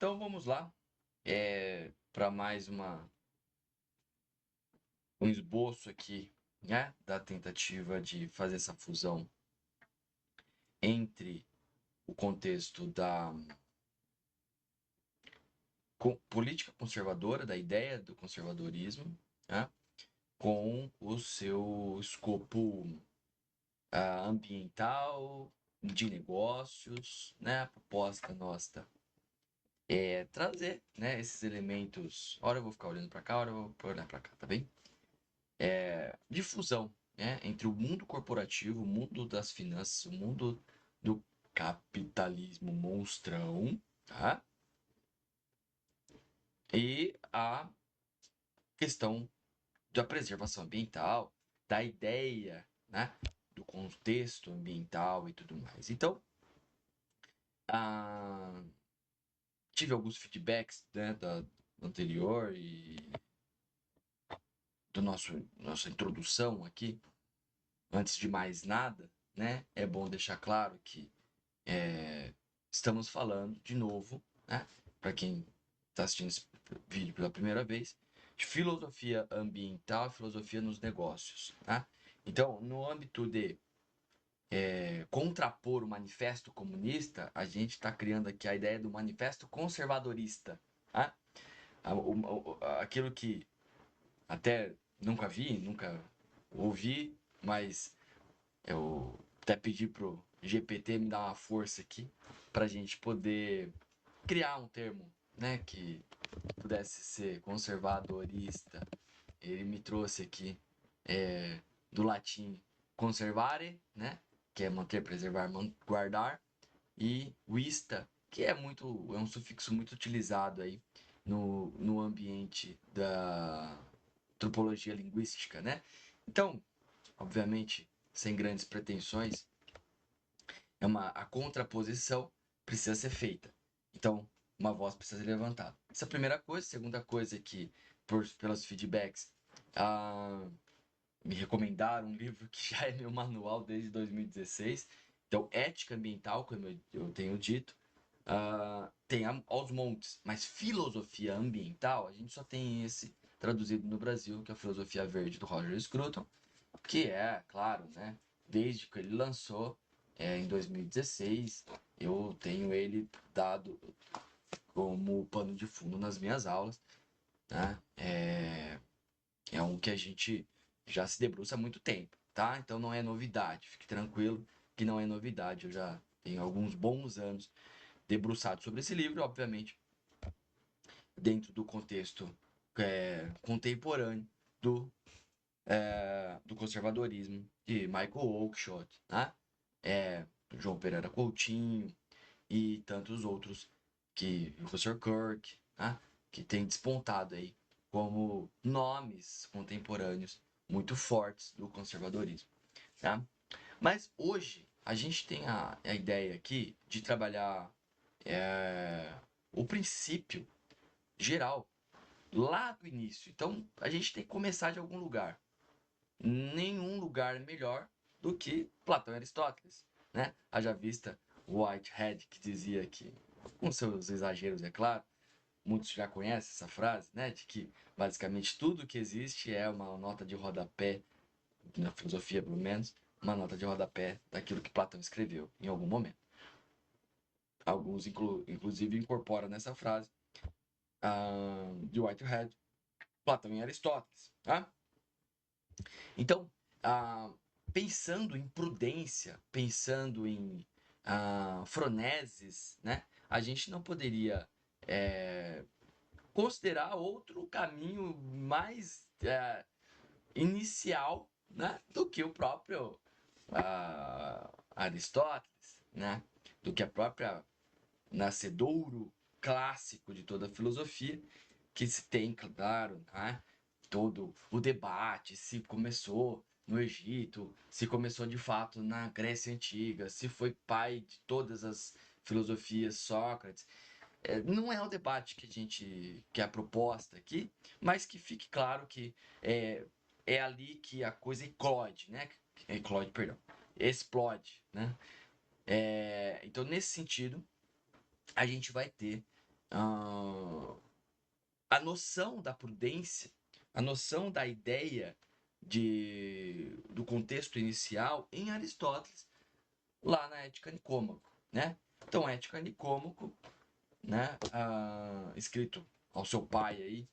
Então vamos lá para mais um esboço aqui, né, da tentativa de fazer essa fusão entre o contexto da política conservadora, da ideia do conservadorismo, né, com o seu escopo ambiental, de negócios, né? A proposta nossa é trazer, né, esses elementos. Ora eu vou ficar olhando para cá, ora eu vou olhar para cá, tá bem? De fusão, né, entre o mundo corporativo, o mundo das finanças, o mundo do capitalismo monstrão, tá? E a questão da preservação ambiental, da ideia, né, do contexto ambiental e tudo mais. Então, ah, tive alguns feedbacks, né, da anterior e do nossa introdução aqui. Antes de mais nada, né, é bom deixar claro que estamos falando de novo, né, para quem está assistindo esse vídeo pela primeira vez, de filosofia ambiental e filosofia nos negócios, tá? Então, no âmbito de contrapor o manifesto comunista, a gente está criando aqui a ideia do manifesto conservadorista, tá? Aquilo que até nunca vi, nunca ouvi, mas eu até pedi pro GPT me dar uma força aqui para a gente poder criar um termo, né, que pudesse ser conservadorista. Ele me trouxe aqui do latim conservare, né, que é manter, preservar, guardar, e vista, que é um sufixo muito utilizado aí no ambiente da antropologia linguística, né? Então, obviamente, sem grandes pretensões, a contraposição precisa ser feita. Então, uma voz precisa ser levantada. Essa é a primeira coisa. Segunda coisa é que, pelos feedbacks, ah, me recomendaram um livro que já é meu manual desde 2016. Então, ética ambiental, como eu tenho dito, tem aos montes, mas filosofia ambiental, a gente só tem esse traduzido no Brasil, que é a Filosofia Verde do Roger Scruton, que é, claro, né, desde que ele lançou em 2016, eu tenho ele dado como pano de fundo nas minhas aulas, né? É um que a gente já se debruça há muito tempo, tá? Então não é novidade, fique tranquilo que não é novidade. Eu já tenho alguns bons anos debruçado sobre esse livro, obviamente, dentro do contexto contemporâneo do conservadorismo de Michael Oakeshott, né? João Pereira Coutinho e tantos outros que o professor Kirk, né? Que tem despontado aí como nomes contemporâneos muito fortes do conservadorismo, tá? Mas hoje a gente tem a ideia aqui de trabalhar o princípio geral lá do início. Então a gente tem que começar de algum lugar. Nenhum lugar melhor do que Platão e Aristóteles, né? Haja vista Whitehead, que dizia que, com seus exageros, é claro, muitos já conhecem essa frase, né? De que basicamente tudo que existe é uma nota de rodapé, na filosofia pelo menos, uma nota de rodapé daquilo que Platão escreveu em algum momento. Alguns, inclusive, incorporam nessa frase de Whitehead, Platão e Aristóteles, tá? Então, ah, pensando em prudência, pensando em froneses, né, a gente não poderia considerar outro caminho mais inicial, né, do que o próprio Aristóteles, né, do que a própria nascedouro clássico de toda a filosofia, que se tem, claro, né, todo o debate, se começou no Egito, se começou de fato na Grécia Antiga, se foi pai de todas as filosofias Sócrates. Não é o debate que é a proposta aqui, mas que fique claro que é ali que a coisa eclode, né? Eclode, perdão. Explode, né? Então, nesse sentido, a gente vai ter a noção da prudência, a noção da ideia do contexto inicial em Aristóteles, lá na Ética Nicômaco, né? Então, Ética Nicômaco, né? Escrito ao seu pai aí,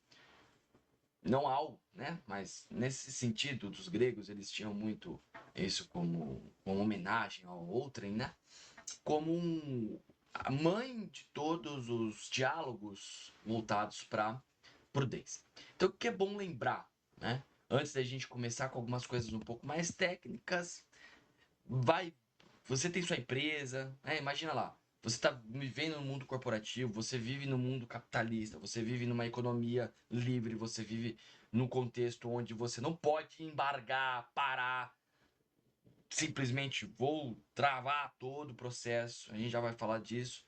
não ao, né? Mas nesse sentido, dos gregos, eles tinham muito isso como uma homenagem ao outrem, né? Como a mãe de todos os diálogos voltados para prudência. Então, o que é bom lembrar, né? Antes da gente começar com algumas coisas um pouco mais técnicas, você tem sua empresa, né? Imagina lá, você está vivendo no mundo corporativo, você vive no mundo capitalista, você vive numa economia livre, você vive num contexto onde você não pode embargar, parar, simplesmente vou travar todo o processo, a gente já vai falar disso.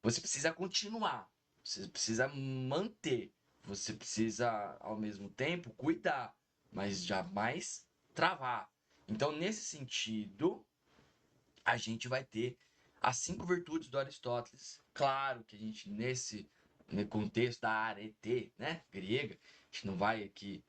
Você precisa continuar, você precisa manter, você precisa ao mesmo tempo cuidar, mas jamais travar. Então, nesse sentido, a gente vai ter as 5 virtudes do Aristóteles. Claro que a gente, no contexto da arete, né, grega, a gente não vai aqui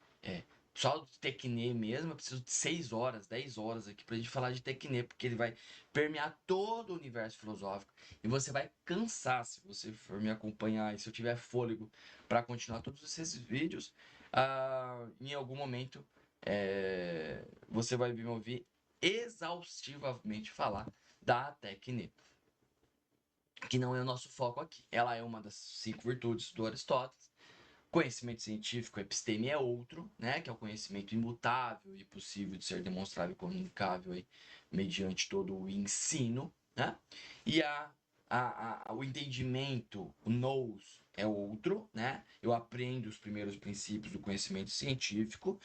só do tecne mesmo, eu preciso de 6 horas, 10 horas aqui pra gente falar de tecne, porque ele vai permear todo o universo filosófico e você vai cansar se você for me acompanhar e se eu tiver fôlego para continuar todos esses vídeos. Em algum momento você vai me ouvir exaustivamente falar da tecne, que não é o nosso foco aqui. Ela é uma das 5 virtudes do Aristóteles. Conhecimento científico, episteme é outro, né, que é o conhecimento imutável e possível de ser demonstrável e comunicável aí, mediante todo o ensino, né? E o entendimento, o nous, é outro, né? Eu aprendo os primeiros princípios do conhecimento científico,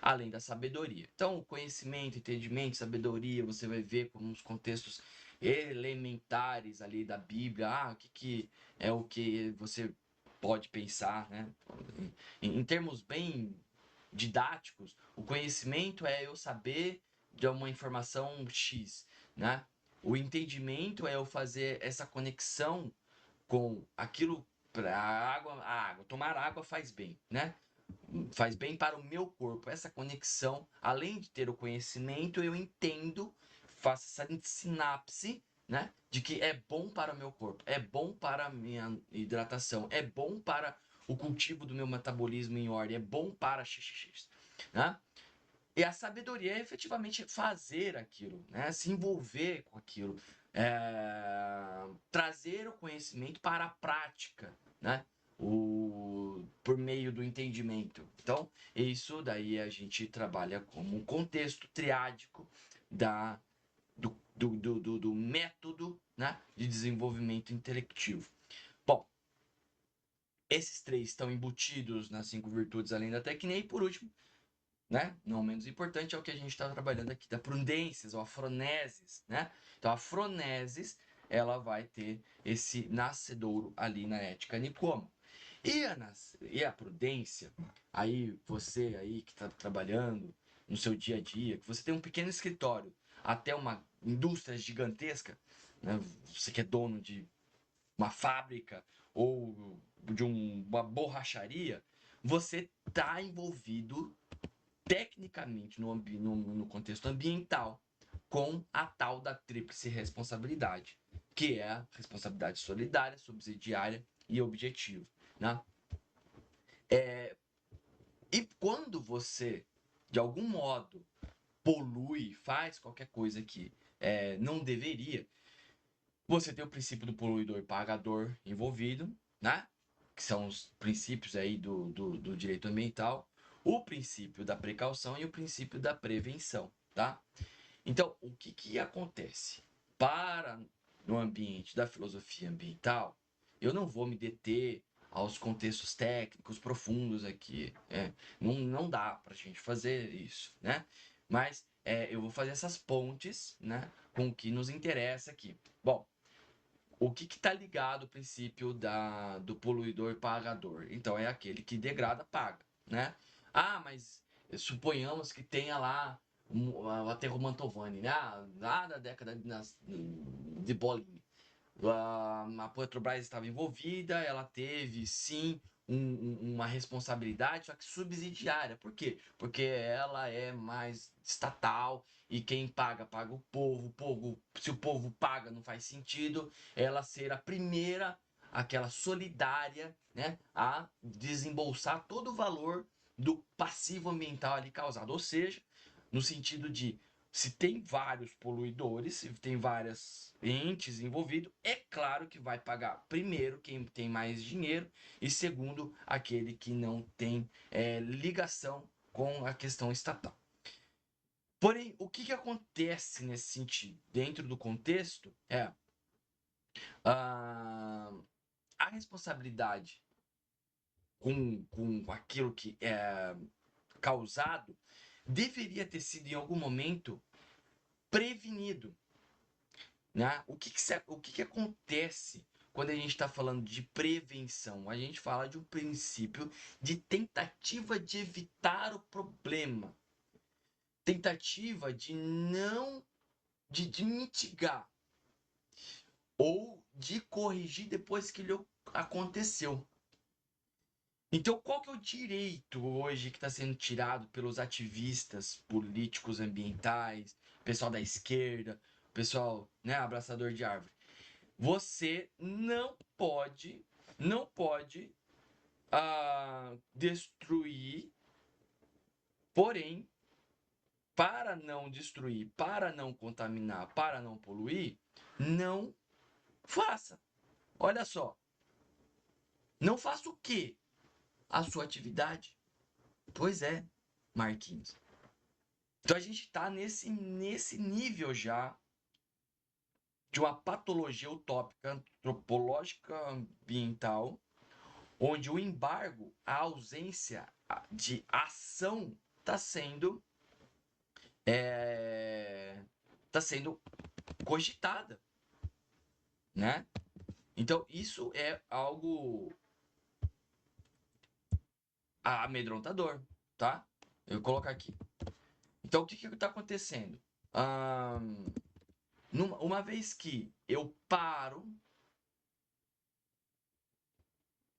além da sabedoria. Então, o conhecimento, entendimento, sabedoria, você vai ver como nos contextos elementares ali da Bíblia, o que é o que você pode pensar, né? Em termos bem didáticos, o conhecimento é eu saber de uma informação X, né? O entendimento é eu fazer essa conexão com aquilo para a água, tomar água faz bem, né? Faz bem para o meu corpo. Essa conexão, além de ter o conhecimento, eu entendo, faço essa sinapse, né? De que é bom para o meu corpo, é bom para a minha hidratação, é bom para o cultivo do meu metabolismo em ordem, é bom para xxx, né? E a sabedoria é efetivamente fazer aquilo, né? Se envolver com aquilo, trazer o conhecimento para a prática, né? Por meio do entendimento. Então, isso daí a gente trabalha como um contexto triádico do método, né, de desenvolvimento intelectivo. Bom, esses 3 estão embutidos nas 5 virtudes além da técnica. E por último, né, não menos importante, é o que a gente está trabalhando aqui, da prudências, ou a froneses, né? Então, a froneses, ela vai ter esse nascedouro ali na ética Nicômaco. E a prudência, aí você aí que está trabalhando no seu dia a dia, que você tem um pequeno escritório, até uma indústria gigantesca, né? Você que é dono de uma fábrica ou de uma borracharia, você está envolvido tecnicamente no contexto ambiental com a tal da tríplice responsabilidade, que é a responsabilidade solidária, subsidiária e objetiva, né? E quando você, de algum modo, polui, faz qualquer coisa que não deveria, você tem o princípio do poluidor pagador envolvido, né? Que são os princípios aí do direito ambiental, o princípio da precaução e o princípio da prevenção, tá? Então, o que acontece? No ambiente da filosofia ambiental, eu não vou me deter aos contextos técnicos profundos aqui. Não dá para a gente fazer isso, né? Mas eu vou fazer essas pontes, né, com o que nos interessa aqui. Bom, o que está ligado ao princípio do poluidor pagador? Então, é aquele que degrada, paga, né? Mas suponhamos que tenha lá o Aterro Mantovani, né? Lá da década de bolinha. a Petrobras estava envolvida, ela teve sim uma responsabilidade, só que subsidiária. Por quê? Porque ela é mais estatal e quem paga, paga o povo. Se o povo paga, não faz sentido ela ser a primeira, aquela solidária, né, a desembolsar todo o valor do passivo ambiental ali causado. Ou seja, no sentido de se tem vários poluidores, se tem várias entes envolvidos, é claro que vai pagar primeiro quem tem mais dinheiro e segundo aquele que não tem ligação com a questão estatal. Porém, o que acontece nesse sentido? Dentro do contexto, a responsabilidade com aquilo que é causado deveria ter sido em algum momento prevenido. Né? O que acontece quando a gente está falando de prevenção? A gente fala de um princípio de tentativa de evitar o problema, tentativa de não de mitigar ou de corrigir depois que ele aconteceu. Então, qual que é o direito hoje que está sendo tirado pelos ativistas políticos ambientais, pessoal da esquerda, pessoal, né, abraçador de árvore? Você não pode destruir, porém, para não destruir, para não contaminar, para não poluir, não faça. Olha só, não faça o quê? A sua atividade. Pois é, Marquinhos. Então a gente está nesse nível já de uma patologia utópica, antropológica, ambiental, onde o embargo, a ausência de ação está sendo cogitada, né? Então isso é algo amedrontador, tá? Eu vou colocar aqui. Então o que está acontecendo? Uma vez que eu paro,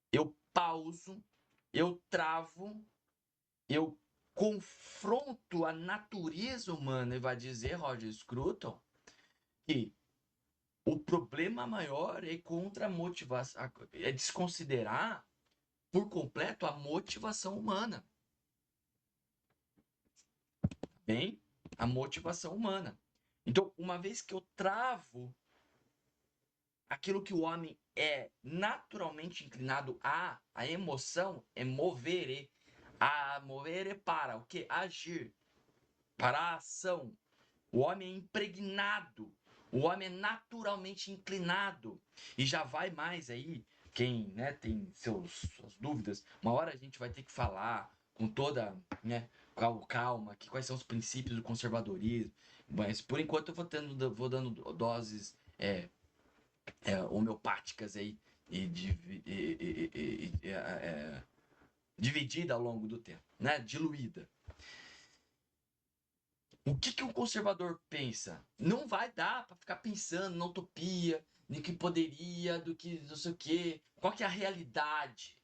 eu pauso, eu travo, eu confronto a natureza humana e vai dizer Roger Scruton que o problema maior é contra a motivação, é desconsiderar por completo a motivação humana. Bem, a motivação humana. Então, uma vez que eu travo aquilo que o homem é naturalmente inclinado a emoção é movere. A movere para o que? Agir. Para a ação. O homem é impregnado. O homem é naturalmente inclinado. E já vai mais aí. Quem, né, tem suas dúvidas, uma hora a gente vai ter que falar com toda, né, calma, quais são os princípios do conservadorismo. Mas por enquanto eu vou dando doses homeopáticas aí e, dividida ao longo do tempo, né? Diluída. O que um conservador pensa? Não vai dar para ficar pensando na utopia, no que poderia, do que não sei o quê. Qual que é a realidade?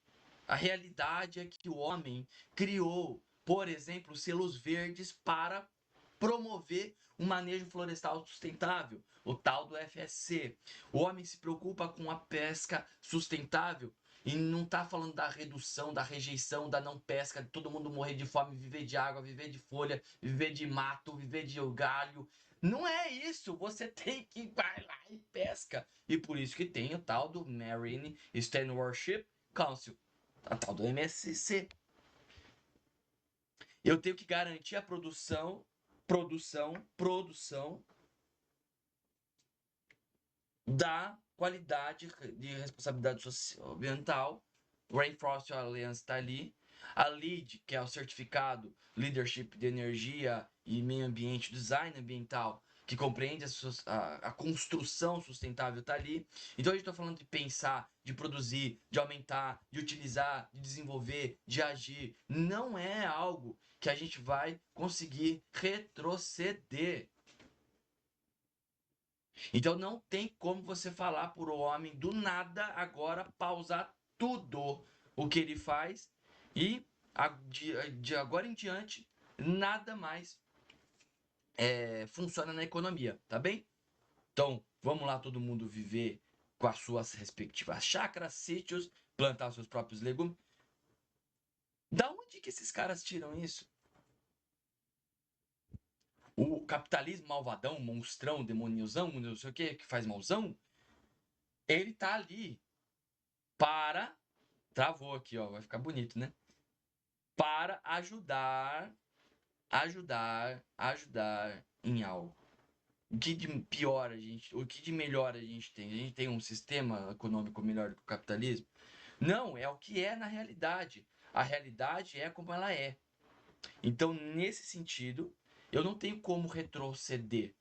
A realidade é que o homem criou, por exemplo, selos verdes para promover um manejo florestal sustentável, o tal do FSC. O homem se preocupa com a pesca sustentável e não está falando da redução, da rejeição, da não pesca, de todo mundo morrer de fome, viver de água, viver de folha, viver de mato, viver de galho. Não é isso. Você tem que vai lá e pesca. E por isso que tem o tal do Marine Stewardship Council, a tal do MSC. Eu tenho que garantir a produção da qualidade de responsabilidade social ambiental. Rainforest Alliance está ali. A LEED, que é o certificado Leadership de Energia e Meio Ambiente, Design Ambiental, que compreende a construção sustentável, está ali. Então a gente está falando de pensar, de produzir, de aumentar, de utilizar, de desenvolver, de agir. Não é algo que a gente vai conseguir retroceder. Então não tem como você falar para o homem do nada agora pausar tudo o que ele faz e de agora em diante nada mais funciona na economia, tá bem? Então vamos lá todo mundo viver com as suas respectivas chácaras, sítios, plantar os seus próprios legumes. Da onde que esses caras tiram isso? O capitalismo malvadão, monstrão, demoniozão, não sei o que faz malzão, ele tá ali para. Travou aqui, ó, vai ficar bonito, né? Para ajudar em algo. O que de pior a gente, o que de melhor a gente tem? A gente tem um sistema econômico melhor que o capitalismo? Não, é o que é na realidade. A realidade é como ela é. Então, nesse sentido, eu não tenho como retroceder,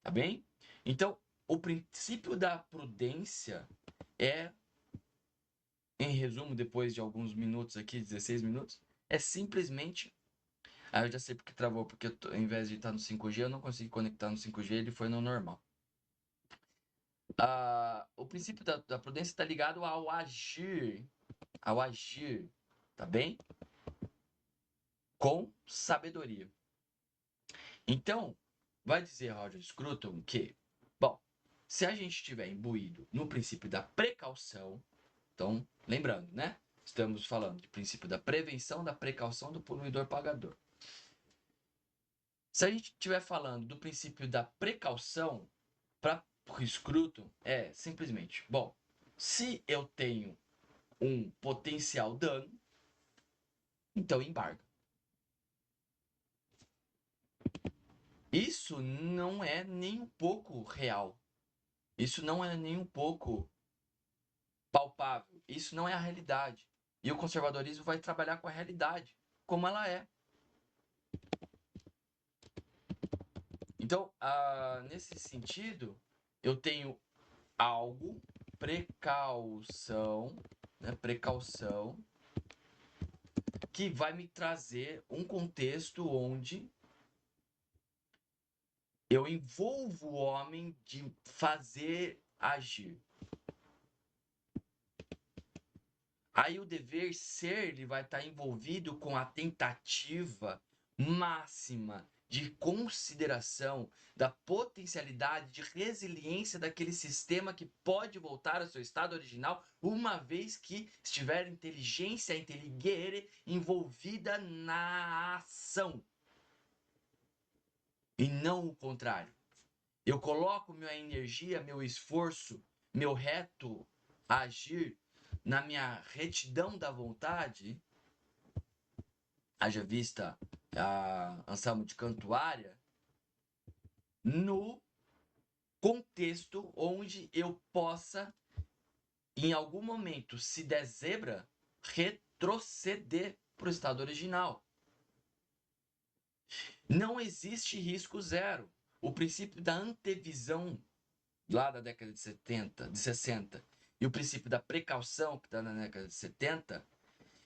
tá bem? Então, o princípio da prudência é, em resumo, depois de alguns minutos aqui, 16 minutos, é simplesmente. Ah, eu já sei porque travou, porque ao invés de estar no 5G, eu não consegui conectar no 5G, ele foi no normal. O princípio da prudência está ligado ao agir, tá bem? Com sabedoria. Então, vai dizer Roger Scruton que, bom, se a gente estiver imbuído no princípio da precaução, então, lembrando, né? Estamos falando de princípio da prevenção, da precaução do poluidor pagador. Se a gente estiver falando do princípio da precaução, para o Scruton é simplesmente, bom, se eu tenho um potencial dano, então embarga. Isso não é nem um pouco real. Isso não é nem um pouco palpável. Isso não é a realidade. E o conservadorismo vai trabalhar com a realidade, como ela é. Então, nesse sentido, eu tenho algo, precaução, né? Precaução, que vai me trazer um contexto onde eu envolvo o homem de fazer agir. Aí o dever ser ele vai estar envolvido com a tentativa máxima de consideração da potencialidade de resiliência daquele sistema que pode voltar ao seu estado original uma vez que estiver inteligência inteligere envolvida na ação e não o contrário. Eu coloco minha energia, meu esforço, meu reto agir na minha retidão da vontade, haja vista a Anselmo de Cantuária, no contexto onde eu possa, em algum momento, se der zebra, retroceder para o estado original. Não existe risco zero. O princípio da antevisão lá da década de 70, de 60, e o princípio da precaução, que está na década de 70,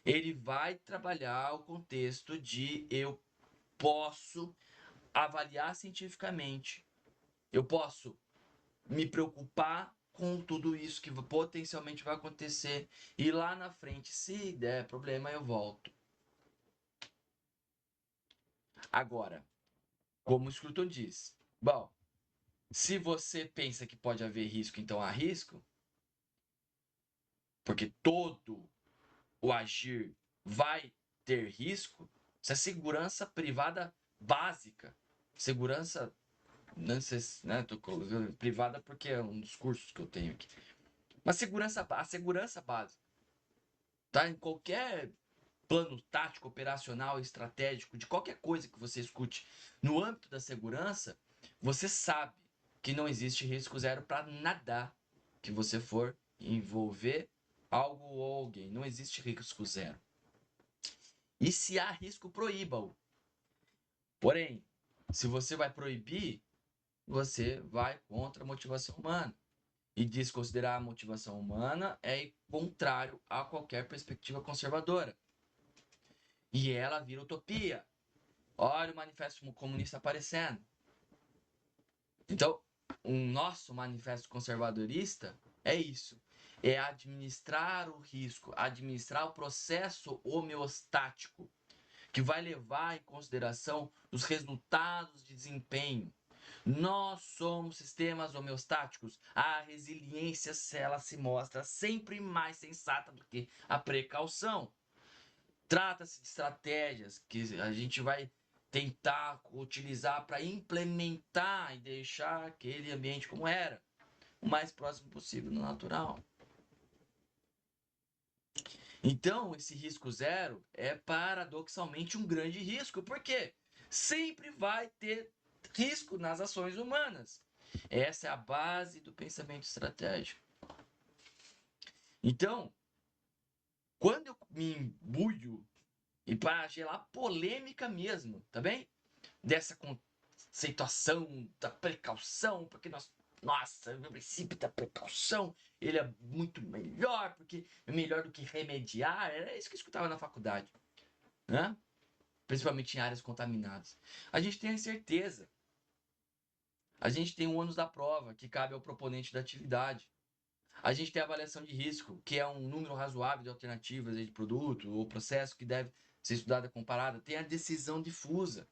ele vai trabalhar o contexto de eu posso avaliar cientificamente, eu posso me preocupar com tudo isso que potencialmente vai acontecer, e lá na frente, se der problema, eu volto. Agora, como o Scruton diz, bom, se você pensa que pode haver risco, então há risco, porque todo o agir vai ter risco, isso é segurança privada básica. Segurança, não sei se, né, tô colocando privada porque é um dos cursos que eu tenho aqui. Mas a segurança básica, tá? Em qualquer plano tático, operacional, estratégico, de qualquer coisa que você escute no âmbito da segurança, você sabe que não existe risco zero para nada que você for envolver algo ou alguém. Não existe risco zero. E se há risco, proíba-o. Porém, se você vai proibir, você vai contra a motivação humana. E desconsiderar a motivação humana é contrário a qualquer perspectiva conservadora. E ela vira utopia. Olha o manifesto comunista aparecendo. Então, um nosso manifesto conservadorista é isso. É administrar o risco, administrar o processo homeostático, que vai levar em consideração os resultados de desempenho. Nós somos sistemas homeostáticos. A resiliência, ela se mostra sempre mais sensata do que a precaução. Trata-se de estratégias que a gente vai tentar utilizar para implementar e deixar aquele ambiente como era, o mais próximo possível do natural. Então, esse risco zero é paradoxalmente um grande risco, porque sempre vai ter risco nas ações humanas. Essa é a base do pensamento estratégico. Então, quando eu me imbuio, e para gerar polêmica mesmo, tá bem? Dessa conceituação da precaução, porque nossa, o princípio da precaução, ele é muito melhor, porque é melhor do que remediar, era isso que eu escutava na faculdade, né? Principalmente em áreas contaminadas. A gente tem a certeza, a gente tem o ônus da prova, que cabe ao proponente da atividade. A gente tem a avaliação de risco, que é um número razoável de alternativas de produto ou processo que deve ser estudada comparada. Tem a decisão difusa.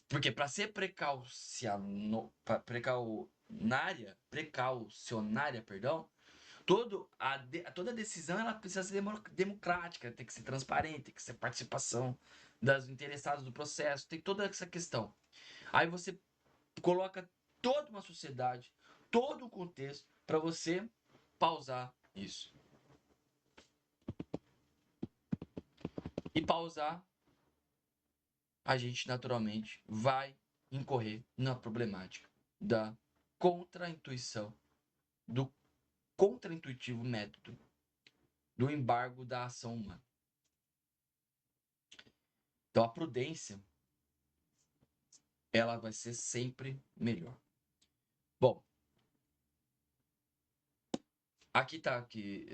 Porque para ser precaucionária, perdão, toda decisão ela precisa ser democrática, tem que ser transparente, tem que ser participação das interessados do processo, tem toda essa questão. Aí você coloca toda uma sociedade, todo um contexto para você pausar isso. E pausar, a gente naturalmente vai incorrer na problemática da contra-intuição, do contra-intuitivo método do embargo da ação humana. Então a prudência, ela vai ser sempre melhor. Bom, aqui tá aqui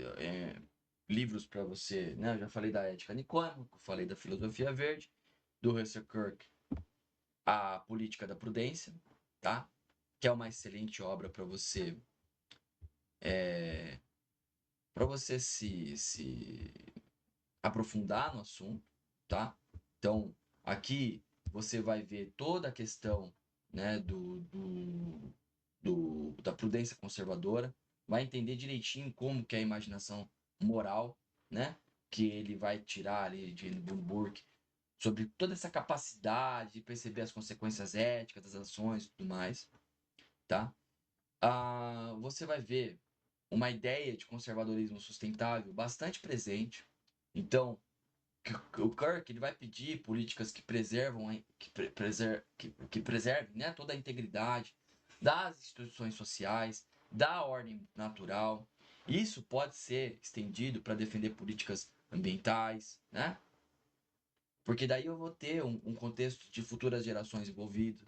livros para você, né? Eu já falei da ética nicômaco, falei da filosofia verde, do Russell Kirk, a política da prudência, tá? Que é uma excelente obra para você se aprofundar no assunto, tá? Então, aqui você vai ver toda a questão, né, da prudência conservadora, vai entender direitinho como que é a imaginação moral, né, que ele vai tirar ali de Burke sobre toda essa capacidade de perceber as consequências éticas das ações e tudo mais, tá? Você vai ver uma ideia de conservadorismo sustentável bastante presente. Então, o Kirk ele vai pedir políticas que preservam, que preservem, né, toda a integridade das instituições sociais, da ordem natural. Isso pode ser estendido para defender políticas ambientais, né? Porque daí eu vou ter um contexto de futuras gerações envolvidas.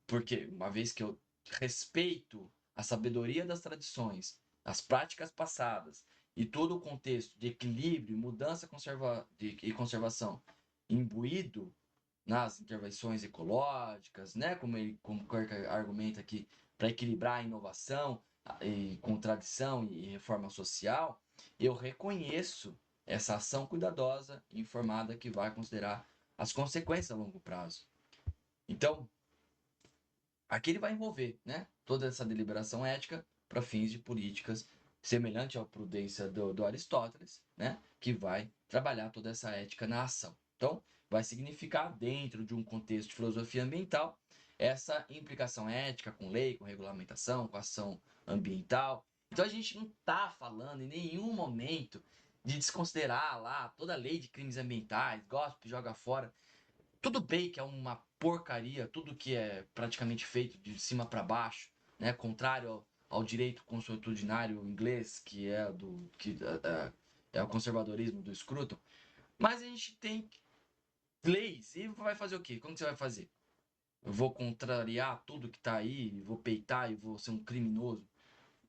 Porque uma vez que eu respeito a sabedoria das tradições, as práticas passadas e todo o contexto de equilíbrio, mudança e conservação imbuído nas intervenções ecológicas, né? Como Kirk argumenta aqui, para equilibrar a inovação e com tradição e reforma social, eu reconheço essa ação cuidadosa e informada que vai considerar as consequências a longo prazo. Então, aqui ele vai envolver, né, toda essa deliberação ética para fins de políticas semelhante à prudência do Aristóteles, né, que vai trabalhar toda essa ética na ação. Então, vai significar, dentro de um contexto de filosofia ambiental, essa implicação ética com lei, com regulamentação, com ação ambiental. Então, a gente não está falando em nenhum momento de desconsiderar lá toda a lei de crimes ambientais, GOSP, joga fora. Tudo bem que é uma porcaria, tudo que é praticamente feito de cima para baixo, né, contrário ao direito consuetudinário inglês, que é é o conservadorismo do Scruton. Mas a gente tem leis e vai fazer o quê? Como que você vai fazer? Eu vou contrariar tudo que está aí, vou peitar e vou ser um criminoso?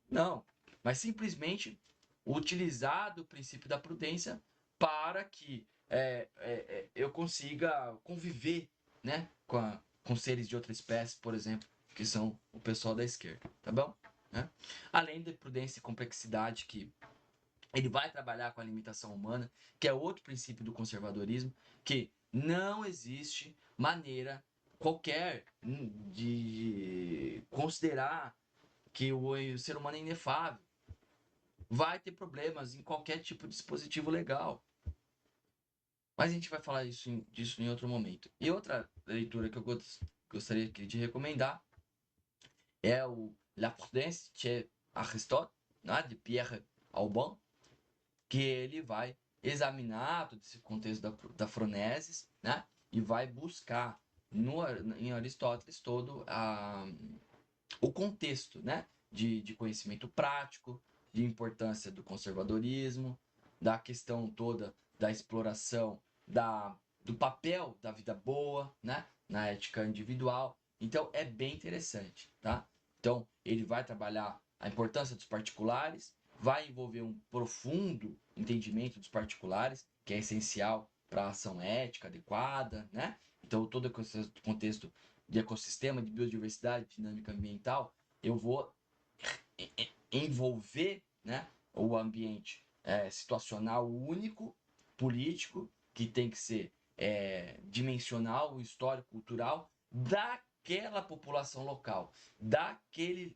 Não, mas simplesmente utilizar do princípio da prudência para que eu consiga conviver, né, com seres de outra espécie, por exemplo. que são o pessoal da esquerda, tá bom? Né? Além da prudência e complexidade, que ele vai trabalhar com a limitação humana, que é outro princípio do conservadorismo, que não existe maneira qualquer de considerar que o ser humano é inefável. Vai ter problemas em qualquer tipo de dispositivo legal. Mas a gente vai falar disso em outro momento. E outra leitura que eu gostaria de recomendar é o La Prudence chez Aristote, né, de Pierre Alban, que ele vai examinar todo esse contexto da Phronesis, né, e vai buscar em Aristóteles todo o contexto, né, de conhecimento prático, de importância do conservadorismo, da questão toda da exploração do papel da vida boa, né, na ética individual. Então é bem interessante, tá? Então ele vai trabalhar a importância dos particulares, vai envolver um profundo entendimento dos particulares, que é essencial para a ação ética adequada, né? Então todo o contexto de ecossistema, de biodiversidade, dinâmica ambiental, eu vou envolver, né, o ambiente situacional único, político, que tem que ser dimensional, histórico, cultural, daquela população local, daquele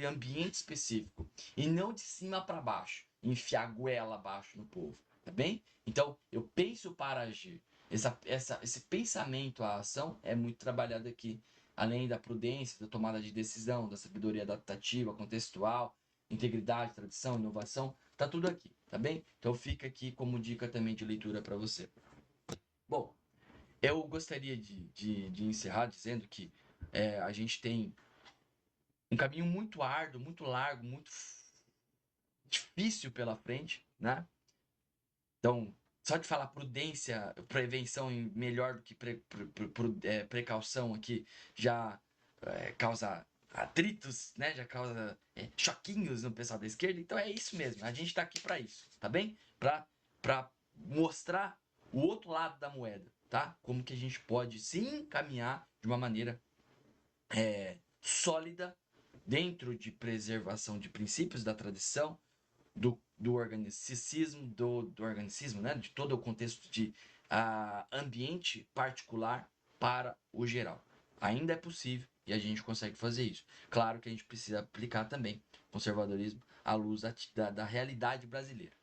ambiente específico, e não de cima para baixo, enfiar goela abaixo no povo, tá bem? Então, eu penso para agir. Esse pensamento à ação é muito trabalhado aqui, além da prudência, da tomada de decisão, da sabedoria adaptativa, contextual, integridade, tradição, inovação, tá tudo aqui, tá bem? Então fica aqui como dica também de leitura para você. Bom, eu gostaria de encerrar dizendo que a gente tem um caminho muito árduo, muito largo, muito difícil pela frente, né? Então, só de falar prudência, prevenção melhor do que precaução aqui já causa atritos, né? Já causa choquinhos no pessoal da esquerda. Então é isso mesmo. A gente tá aqui para isso, tá bem? Para mostrar o outro lado da moeda, tá? Como que a gente pode se encaminhar de uma maneira sólida dentro de preservação de princípios da tradição, do organicismo, do organicismo, né? De todo o contexto de ambiente particular para o geral. Ainda é possível e a gente consegue fazer isso. Claro que a gente precisa aplicar também conservadorismo à luz da realidade brasileira.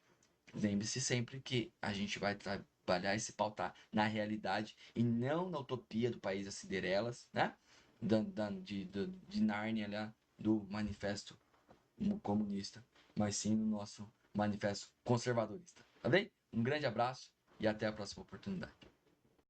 Lembre-se sempre que a gente vai trabalhar e se pautar na realidade e não na utopia do país das Cinderelas, né? De Nárnia, lá, do manifesto comunista, mas sim no nosso manifesto conservadorista. Tá bem? Um grande abraço e até a próxima oportunidade.